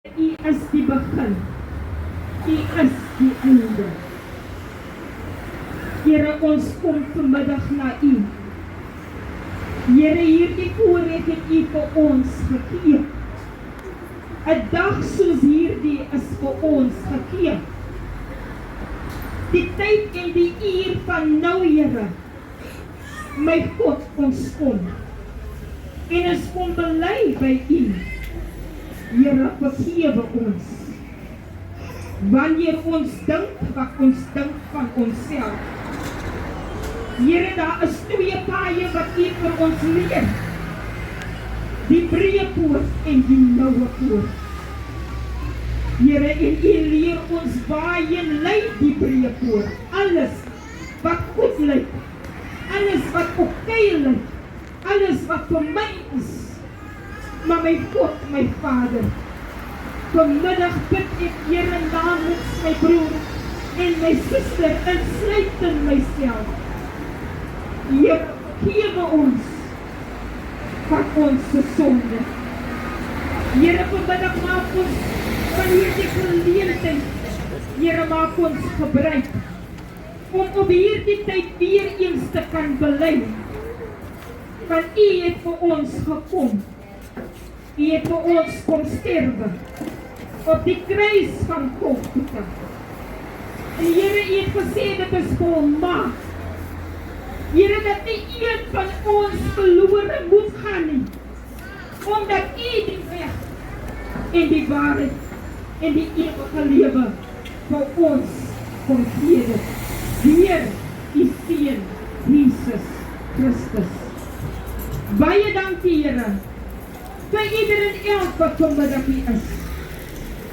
U is die begin. U is die einde. Here, ons kom vanmiddag na U. Here, hierdie voorreg het U vir ons gegee. 'n dag soos hierdie is vir ons gegee. Die tyd en die uur van nou, Here, my God, ons kom. En ons kom bely by U. Here, vergewe ons. Wanneer ons dink wat ons dink van onsself. Here, daar is twee paaie wat U vir ons leer. Die breë poort en die noue poort. Here, en U leer ons waarheen lei die breë poort. Alles wat goed lyk, alles wat oké lyk, alles wat vir my is. Maar my God, my Vader, vanmiddag bid ek, Here, namens my broer en my suster, insluitend myself. Here, vergewe ons van ons sonde. Here, vanmiddag maak ons van hierdie geleentheid, Here, maak ons gebruik om op hierdie tyd weer eens te kan bely. Want U het vir ons gekom. U het vir ons kom sterwe op die kruis van Golgotha. En Here, U het gesê dit is volmaak. Here, dat nie een van ons verlore moet gaan nie, omdat U die weg en die waarheid en die ewige lewe vir ons kom gee het. Deur U Seun Jesus Christus. Baie dankie, Here, vir ieder en elk wat vanmiddag hier is.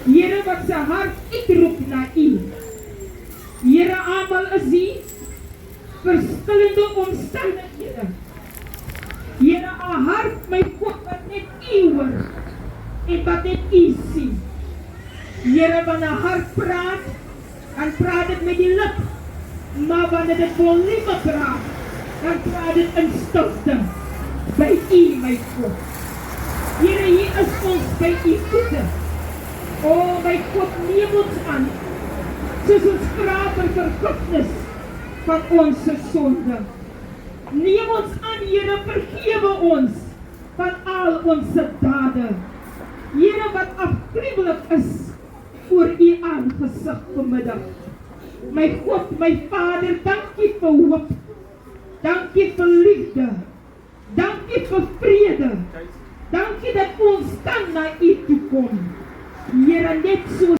Here, wat sy hart uitroep na U. Here, almal is hier, verskillende omstandighede. Here, 'n hart, my God, wat net U hoor en wat net U sien. Here, wanneer 'n hart praat, dan praat dit met die lip, maar wanneer dit volume praat, dan praat dit in stilte by U, my God. Here, hier is ons by U voete. O, my God, neem ons aan, soos ons vra vir vergifnis van ons sonde. Neem ons aan, Here, vergewe ons van al ons dade. Here, wat afgruwelik is voor U aangesig vanmiddag. My God, my Vader, dankie vir hoop. Dankie vir liefde. Dankie vir vrede. Dankie dat ons kan na U toe kom. Here, net so